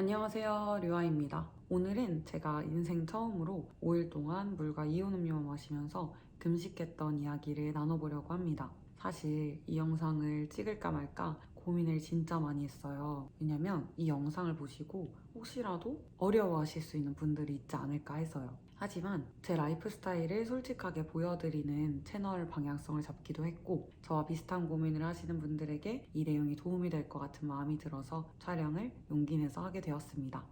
안녕하세요, 류아입니다. 오늘은 제가 인생 처음으로 5일 동안 물과 이온 음료만 마시면서 금식했던 이야기를 나눠보려고 합니다. 사실 이 영상을 찍을까 말까 고민을 진짜 많이 했어요. 왜냐면 이 영상을 보시고 혹시라도 어려워하실 수 있는 분들이 있지 않을까 해서요. 하지만 제 라이프 스타일을 솔직하게 보여드리는 채널 방향성을 잡기도 했고, 저와 비슷한 고민을 하시는 분들에게 이 내용이 도움이 될 것 같은 마음이 들어서 촬영을 용기 내서 하게 되었습니다.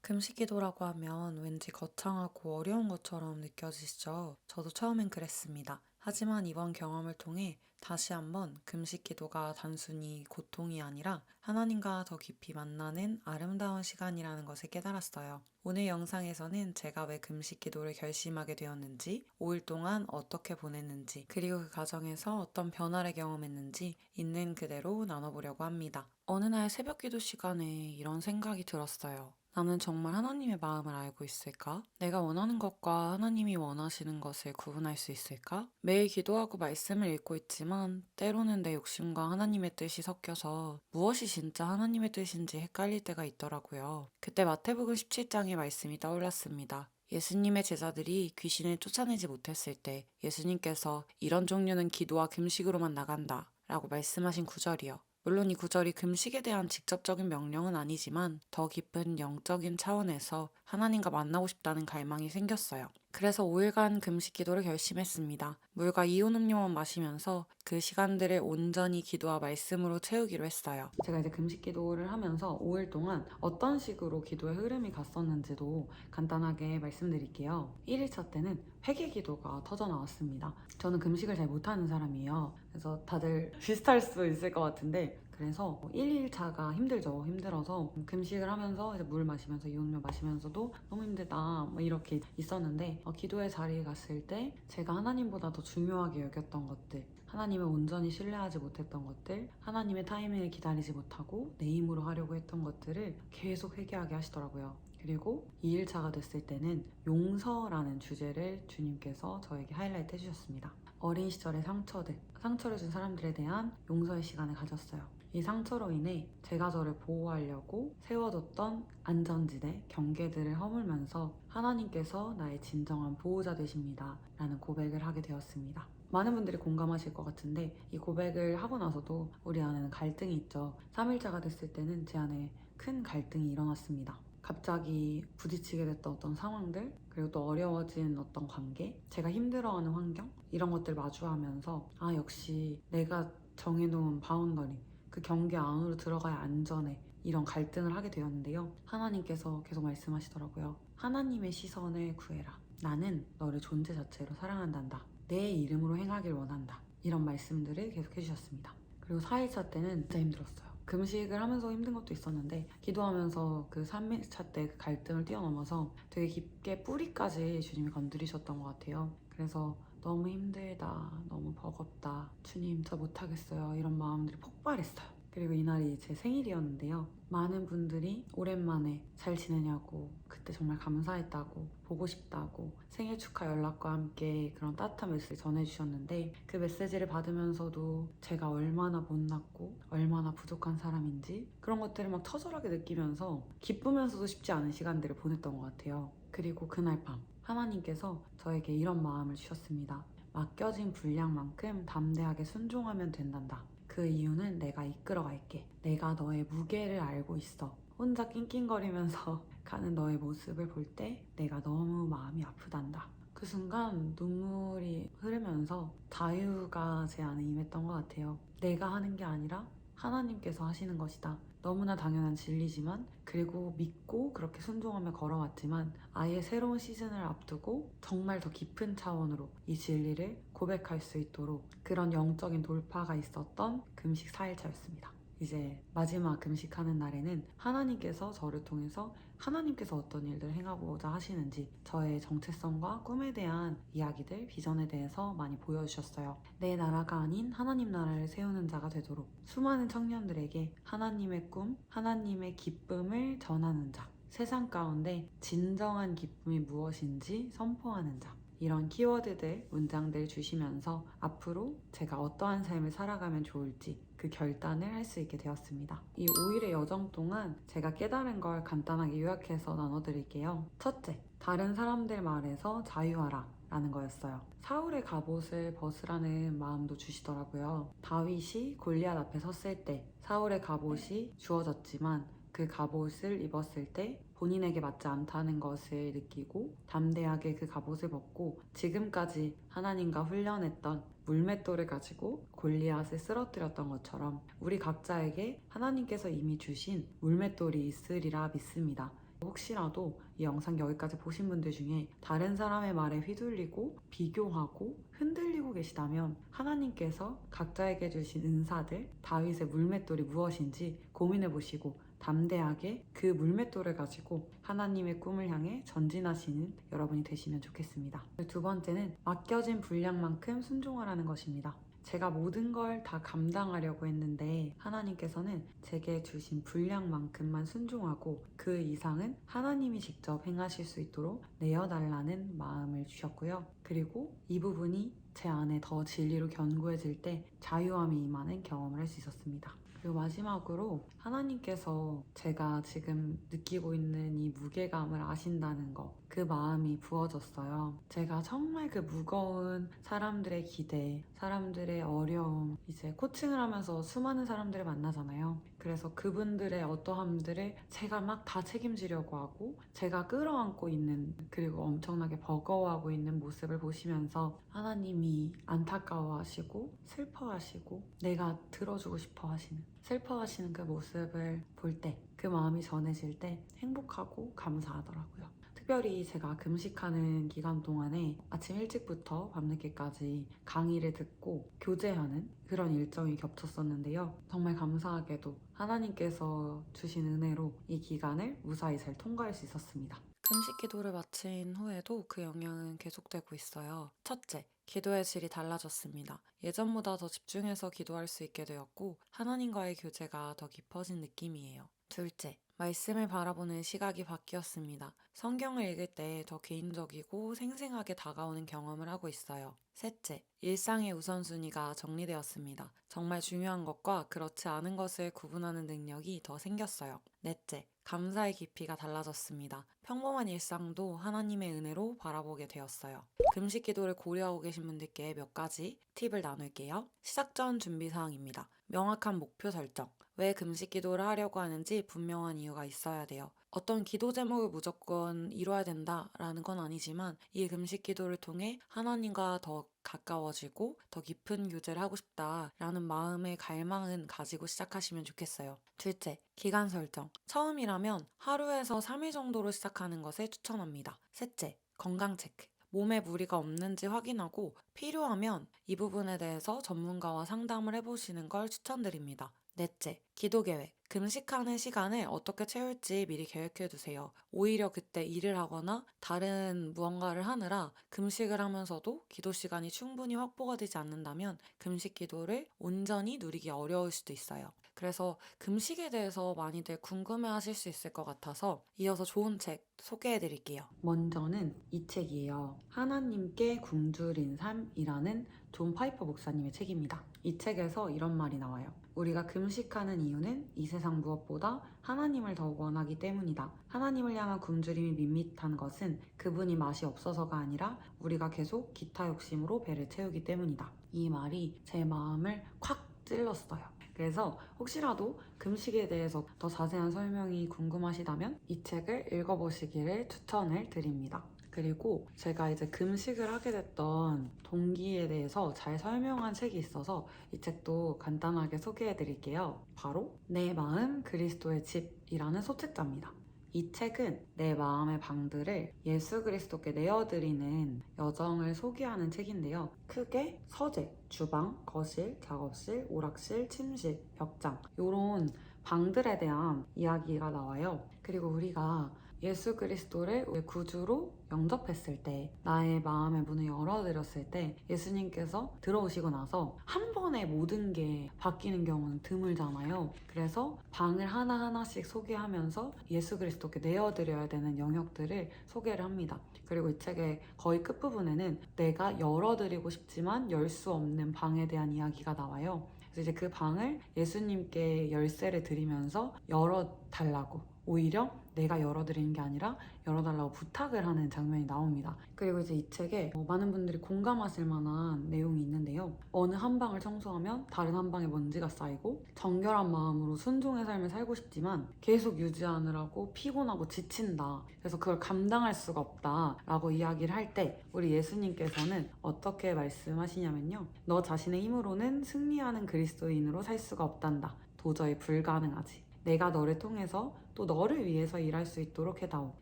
금식기도라고 하면 왠지 거창하고 어려운 것처럼 느껴지시죠? 저도 처음엔 그랬습니다. 하지만 이번 경험을 통해 다시 한번 금식기도가 단순히 고통이 아니라 하나님과 더 깊이 만나는 아름다운 시간이라는 것을 깨달았어요. 오늘 영상에서는 제가 왜 금식기도를 결심하게 되었는지, 5일 동안 어떻게 보냈는지, 그리고 그 과정에서 어떤 변화를 경험했는지 있는 그대로 나눠보려고 합니다. 어느 날 새벽 기도 시간에 이런 생각이 들었어요. 나는 정말 하나님의 마음을 알고 있을까? 내가 원하는 것과 하나님이 원하시는 것을 구분할 수 있을까? 매일 기도하고 말씀을 읽고 있지만 때로는 내 욕심과 하나님의 뜻이 섞여서 무엇이 진짜 하나님의 뜻인지 헷갈릴 때가 있더라고요. 그때 마태복음 17장의 말씀이 떠올랐습니다. 예수님의 제자들이 귀신을 쫓아내지 못했을 때 예수님께서 이런 종류는 기도와 금식으로만 나간다 라고 말씀하신 구절이요. 물론 이 구절이 금식에 대한 직접적인 명령은 아니지만 더 깊은 영적인 차원에서 하나님과 만나고 싶다는 갈망이 생겼어요. 그래서 5일간 금식 기도를 결심했습니다. 물과 이온 음료만 마시면서 그 시간들을 온전히 기도와 말씀으로 채우기로 했어요. 제가 이제 금식 기도를 하면서 5일 동안 어떤 식으로 기도의 흐름이 갔었는지도 간단하게 말씀드릴게요. 1일차 때는 회개 기도가 터져 나왔습니다. 저는 금식을 잘 못하는 사람이에요. 그래서 다들 비슷할 수 있을 것 같은데, 그래서 1일차가 힘들죠. 힘들어서 금식을 하면서 이제 물 마시면서 이온음료 마시면서도 너무 힘들다 뭐 이렇게 있었는데, 기도의 자리에 갔을 때 제가 하나님보다 더 중요하게 여겼던 것들, 하나님을 온전히 신뢰하지 못했던 것들, 하나님의 타이밍을 기다리지 못하고 내 힘으로 하려고 했던 것들을 계속 회개하게 하시더라고요. 그리고 2일차가 됐을 때는 용서라는 주제를 주님께서 저에게 하이라이트 해주셨습니다. 어린 시절의 상처를 준 사람들에 대한 용서의 시간을 가졌어요. 이 상처로 인해 제가 저를 보호하려고 세워뒀던 안전지대, 경계들을 허물면서 하나님께서 나의 진정한 보호자 되십니다 라는 고백을 하게 되었습니다. 많은 분들이 공감하실 것 같은데, 이 고백을 하고 나서도 우리 안에는 갈등이 있죠. 3일차가 됐을 때는 제 안에 큰 갈등이 일어났습니다. 갑자기 부딪히게 됐던 어떤 상황들, 그리고 또 어려워진 어떤 관계, 제가 힘들어하는 환경, 이런 것들 마주하면서 역시 내가 정해놓은 바운더리, 그 경계 안으로 들어가야 안전해, 이런 갈등을 하게 되었는데요. 하나님께서 계속 말씀하시더라고요. 하나님의 시선을 구해라. 나는 너를 존재 자체로 사랑한단다. 내 이름으로 행하길 원한다. 이런 말씀들을 계속 해주셨습니다. 그리고 4일차 때는 진짜 힘들었어요. 금식을 하면서 힘든 것도 있었는데, 기도하면서 그 3일차 때 그 갈등을 뛰어넘어서 되게 깊게 뿌리까지 주님이 건드리셨던 것 같아요. 그래서 너무 힘들다, 너무 버겁다, 주님 저 못하겠어요, 이런 마음들이 폭발했어요. 그리고 이날이 제 생일이었는데요. 많은 분들이 오랜만에 잘 지내냐고, 그때 정말 감사했다고, 보고 싶다고, 생일 축하 연락과 함께 그런 따뜻한 메시지 전해주셨는데, 그 메시지를 받으면서도 제가 얼마나 못났고 얼마나 부족한 사람인지 그런 것들을 막 처절하게 느끼면서 기쁘면서도 쉽지 않은 시간들을 보냈던 것 같아요. 그리고 그날 밤 하나님께서 저에게 이런 마음을 주셨습니다. 맡겨진 분량만큼 담대하게 순종하면 된단다. 그 이유는 내가 이끌어갈게. 내가 너의 무게를 알고 있어. 혼자 낑낑거리면서 가는 너의 모습을 볼 때 내가 너무 마음이 아프단다. 그 순간 눈물이 흐르면서 자유가 제 안에 임했던 것 같아요. 내가 하는 게 아니라 하나님께서 하시는 것이다. 너무나 당연한 진리지만, 그리고 믿고 그렇게 순종하며 걸어왔지만, 아예 새로운 시즌을 앞두고 정말 더 깊은 차원으로 이 진리를 고백할 수 있도록 그런 영적인 돌파가 있었던 금식 4일차였습니다. 이제 마지막 금식하는 날에는 하나님께서 저를 통해서 하나님께서 어떤 일들을 행하고자 하시는지, 저의 정체성과 꿈에 대한 이야기들, 비전에 대해서 많이 보여주셨어요. 내 나라가 아닌 하나님 나라를 세우는 자가 되도록 수많은 청년들에게 하나님의 꿈, 하나님의 기쁨을 전하는 자, 세상 가운데 진정한 기쁨이 무엇인지 선포하는 자, 이런 키워드들, 문장들 주시면서 앞으로 제가 어떠한 삶을 살아가면 좋을지 그 결단을 할 수 있게 되었습니다. 이 5일의 여정 동안 제가 깨달은 걸 간단하게 요약해서 나눠드릴게요. 첫째, 다른 사람들 말에서 자유하라 라는 거였어요. 사울의 갑옷을 벗으라는 마음도 주시더라고요. 다윗이 골리앗 앞에 섰을 때 사울의 갑옷이 주어졌지만 그 갑옷을 입었을 때 본인에게 맞지 않다는 것을 느끼고 담대하게 그 갑옷을 벗고 지금까지 하나님과 훈련했던 물맷돌을 가지고 골리앗을 쓰러뜨렸던 것처럼 우리 각자에게 하나님께서 이미 주신 물맷돌이 있으리라 믿습니다. 혹시라도 이 영상 여기까지 보신 분들 중에 다른 사람의 말에 휘둘리고 비교하고 흔들리고 계시다면 하나님께서 각자에게 주신 은사들, 다윗의 물맷돌이 무엇인지 고민해 보시고 담대하게 그 물맷돌을 가지고 하나님의 꿈을 향해 전진하시는 여러분이 되시면 좋겠습니다. 두 번째는 맡겨진 분량만큼 순종하라는 것입니다. 제가 모든 걸 다 감당하려고 했는데 하나님께서는 제게 주신 분량만큼만 순종하고 그 이상은 하나님이 직접 행하실 수 있도록 내어달라는 마음을 주셨고요. 그리고 이 부분이 제 안에 더 진리로 견고해질 때 자유함이 임하는 경험을 할 수 있었습니다. 그리고 마지막으로 하나님께서 제가 지금 느끼고 있는 이 무게감을 아신다는 거, 그 마음이 부어졌어요. 제가 정말 그 무거운 사람들의 기대, 사람들의 어려움, 이제 코칭을 하면서 수많은 사람들을 만나잖아요. 그래서 그분들의 어떠함들을 제가 막 다 책임지려고 하고 제가 끌어안고 있는, 그리고 엄청나게 버거워하고 있는 모습을 보시면서 하나님이 안타까워하시고 슬퍼하시고 내가 들어주고 싶어 하시는, 슬퍼하시는 그 모습을 볼 때, 그 마음이 전해질 때 행복하고 감사하더라고요. 특별히 제가 금식하는 기간 동안에 아침 일찍부터 밤늦게까지 강의를 듣고 교제하는 그런 일정이 겹쳤었는데요. 정말 감사하게도 하나님께서 주신 은혜로 이 기간을 무사히 잘 통과할 수 있었습니다. 금식 기도를 마친 후에도 그 영향은 계속되고 있어요. 첫째, 기도의 질이 달라졌습니다. 예전보다 더 집중해서 기도할 수 있게 되었고 하나님과의 교제가 더 깊어진 느낌이에요. 둘째, 말씀을 바라보는 시각이 바뀌었습니다. 성경을 읽을 때 더 개인적이고 생생하게 다가오는 경험을 하고 있어요. 셋째, 일상의 우선순위가 정리되었습니다. 정말 중요한 것과 그렇지 않은 것을 구분하는 능력이 더 생겼어요. 넷째, 감사의 깊이가 달라졌습니다. 평범한 일상도 하나님의 은혜로 바라보게 되었어요. 금식 기도를 고려하고 계신 분들께 몇 가지 팁을 나눌게요. 시작 전 준비 사항입니다. 명확한 목표 설정. 왜 금식 기도를 하려고 하는지 분명한 이유가 있어야 돼요. 어떤 기도 제목을 무조건 이뤄야 된다라는 건 아니지만 이 금식 기도를 통해 하나님과 더 가까워지고 더 깊은 교제를 하고 싶다라는 마음의 갈망은 가지고 시작하시면 좋겠어요. 둘째, 기간 설정. 처음이라면 하루에서 3일 정도로 시작하는 것을 추천합니다. 셋째, 건강 체크. 몸에 무리가 없는지 확인하고 필요하면 이 부분에 대해서 전문가와 상담을 해보시는 걸 추천드립니다. 넷째, 기도 계획. 금식하는 시간을 어떻게 채울지 미리 계획해 두세요. 오히려 그때 일을 하거나 다른 무언가를 하느라 금식을 하면서도 기도 시간이 충분히 확보가 되지 않는다면 금식 기도를 온전히 누리기 어려울 수도 있어요. 그래서 금식에 대해서 많이들 궁금해 하실 수 있을 것 같아서 이어서 좋은 책 소개해 드릴게요. 먼저는 이 책이에요. 하나님께 굶주린 삶이라는 존 파이퍼 목사님의 책입니다. 이 책에서 이런 말이 나와요. 우리가 금식하는 이유는 이 세상 무엇보다 하나님을 더 원하기 때문이다. 하나님을 향한 굶주림이 밋밋한 것은 그분이 맛이 없어서가 아니라 우리가 계속 기타 욕심으로 배를 채우기 때문이다. 이 말이 제 마음을 콱 찔렀어요. 그래서 혹시라도 금식에 대해서 더 자세한 설명이 궁금하시다면 이 책을 읽어보시기를 추천을 드립니다. 그리고 제가 이제 금식을 하게 됐던 동기에 대해서 잘 설명한 책이 있어서 이 책도 간단하게 소개해 드릴게요. 바로 내 마음 그리스도의 집이라는 소책자입니다. 이 책은 내 마음의 방들을 예수 그리스도께 내어드리는 여정을 소개하는 책인데요. 크게 서재, 주방, 거실, 작업실, 오락실, 침실, 벽장 이런 방들에 대한 이야기가 나와요. 그리고 우리가 예수 그리스도를 구주로 영접했을 때, 나의 마음의 문을 열어드렸을 때 예수님께서 들어오시고 나서 한 번에 모든 게 바뀌는 경우는 드물잖아요. 그래서 방을 하나하나씩 소개하면서 예수 그리스도께 내어드려야 되는 영역들을 소개를 합니다. 그리고 이 책의 거의 끝부분에는 내가 열어드리고 싶지만 열 수 없는 방에 대한 이야기가 나와요. 그래서 이제 그 방을 예수님께 열쇠를 드리면서 열어달라고, 오히려 내가 열어드리는 게 아니라 열어달라고 부탁을 하는 장면이 나옵니다. 그리고 이제 이 책에 많은 분들이 공감하실 만한 내용이 있는데요. 어느 한 방을 청소하면 다른 한 방에 먼지가 쌓이고, 정결한 마음으로 순종의 삶을 살고 싶지만 계속 유지하느라고 피곤하고 지친다. 그래서 그걸 감당할 수가 없다 라고 이야기를 할 때 우리 예수님께서는 어떻게 말씀하시냐면요. 너 자신의 힘으로는 승리하는 그리스도인으로 살 수가 없단다. 도저히 불가능하지. 내가 너를 통해서 또 너를 위해서 일할 수 있도록 해다오.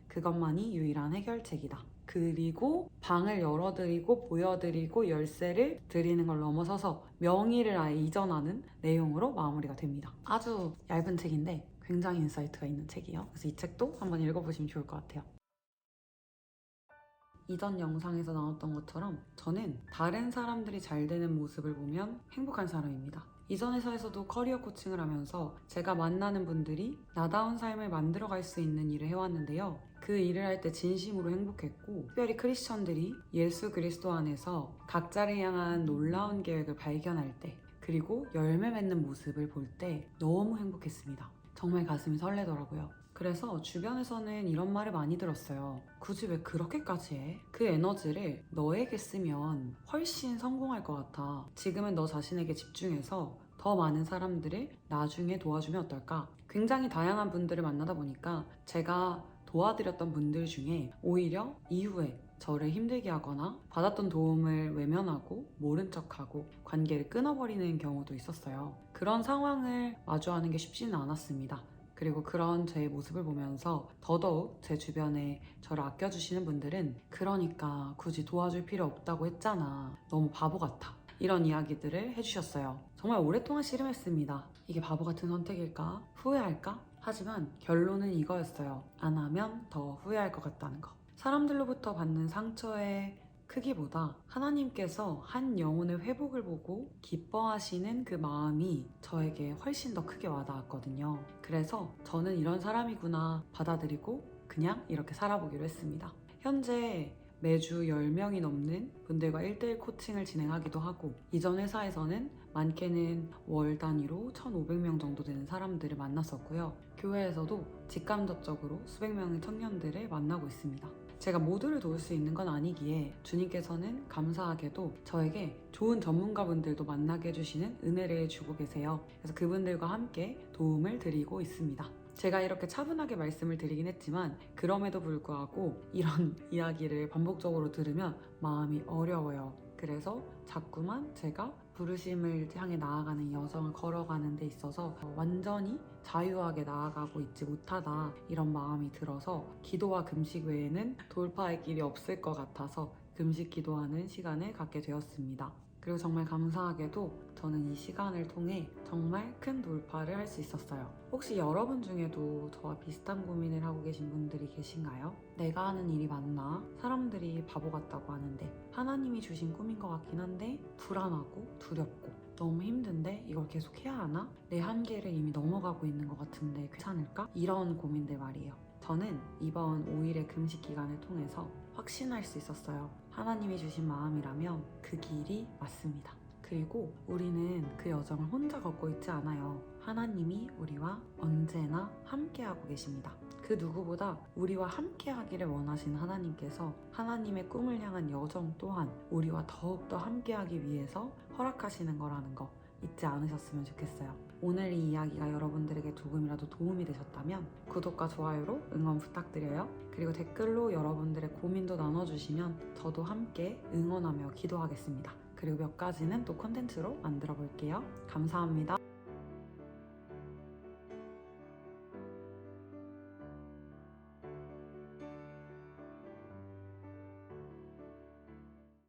그것만이 유일한 해결책이다. 그리고 방을 열어드리고 보여드리고 열쇠를 드리는 걸 넘어서서 명의를 아예 이전하는 내용으로 마무리가 됩니다. 아주 얇은 책인데 굉장히 인사이트가 있는 책이에요. 그래서 이 책도 한번 읽어보시면 좋을 것 같아요. 이전 영상에서 나왔던 것처럼 저는 다른 사람들이 잘 되는 모습을 보면 행복한 사람입니다. 이전 회사에서도 커리어 코칭을 하면서 제가 만나는 분들이 나다운 삶을 만들어갈 수 있는 일을 해왔는데요. 그 일을 할 때 진심으로 행복했고, 특별히 크리스천들이 예수 그리스도 안에서 각자를 향한 놀라운 계획을 발견할 때, 그리고 열매 맺는 모습을 볼 때 너무 행복했습니다. 정말 가슴이 설레더라고요. 그래서 주변에서는 이런 말을 많이 들었어요. 굳이 왜 그렇게까지 해? 그 에너지를 너에게 쓰면 훨씬 성공할 것 같아. 지금은 너 자신에게 집중해서 더 많은 사람들을 나중에 도와주면 어떨까? 굉장히 다양한 분들을 만나다 보니까 제가 도와드렸던 분들 중에 오히려 이후에 저를 힘들게 하거나 받았던 도움을 외면하고 모른 척하고 관계를 끊어버리는 경우도 있었어요. 그런 상황을 마주하는 게 쉽지는 않았습니다. 그리고 그런 제 모습을 보면서 더더욱 제 주변에 저를 아껴주시는 분들은 그러니까 굳이 도와줄 필요 없다고 했잖아. 너무 바보 같아. 이런 이야기들을 해주셨어요. 정말 오랫동안 씨름했습니다. 이게 바보 같은 선택일까? 후회할까? 하지만 결론은 이거였어요. 안 하면 더 후회할 것 같다는 거. 사람들로부터 받는 상처의 크기보다 하나님께서 한 영혼의 회복을 보고 기뻐하시는 그 마음이 저에게 훨씬 더 크게 와닿았거든요. 그래서 저는 이런 사람이구나 받아들이고 그냥 이렇게 살아보기로 했습니다. 현재 매주 10명이 넘는 분들과 1대1 코칭을 진행하기도 하고, 이전 회사에서는 많게는 월 단위로 1,500명 정도 되는 사람들을 만났었고요. 교회에서도 직간접적으로 수백 명의 청년들을 만나고 있습니다. 제가 모두를 도울 수 있는 건 아니기에 주님께서는 감사하게도 저에게 좋은 전문가분들도 만나게 해주시는 은혜를 주고 계세요. 그래서 그분들과 함께 도움을 드리고 있습니다. 제가 이렇게 차분하게 말씀을 드리긴 했지만 그럼에도 불구하고 이런 이야기를 반복적으로 들으면 마음이 어려워요. 그래서 자꾸만 제가 부르심을 향해 나아가는 여정을 걸어가는 데 있어서 완전히 자유하게 나아가고 있지 못하다, 이런 마음이 들어서 기도와 금식 외에는 돌파의 길이 없을 것 같아서 금식 기도하는 시간을 갖게 되었습니다. 그리고 정말 감사하게도 저는 이 시간을 통해 정말 큰 돌파를 할 수 있었어요. 혹시 여러분 중에도 저와 비슷한 고민을 하고 계신 분들이 계신가요? 내가 하는 일이 맞나? 사람들이 바보 같다고 하는데 하나님이 주신 꿈인 것 같긴 한데 불안하고 두렵고 너무 힘든데 이걸 계속 해야 하나? 내 한계를 이미 넘어가고 있는 것 같은데 괜찮을까? 이런 고민들 말이에요. 저는 이번 5일의 금식 기간을 통해서 확신할 수 있었어요. 하나님이 주신 마음이라면 그 길이 맞습니다. 그리고 우리는 그 여정을 혼자 걷고 있지 않아요. 하나님이 우리와 언제나 함께하고 계십니다. 그 누구보다 우리와 함께하기를 원하시는 하나님께서 하나님의 꿈을 향한 여정 또한 우리와 더욱더 함께하기 위해서 허락하시는 거라는 거 잊지 않으셨으면 좋겠어요. 오늘 이 이야기가 여러분들에게 조금이라도 도움이 되셨다면 구독과 좋아요로 응원 부탁드려요. 그리고 댓글로 여러분들의 고민도 나눠주시면 저도 함께 응원하며 기도하겠습니다. 그리고 몇 가지는 또 콘텐츠로 만들어 볼게요. 감사합니다.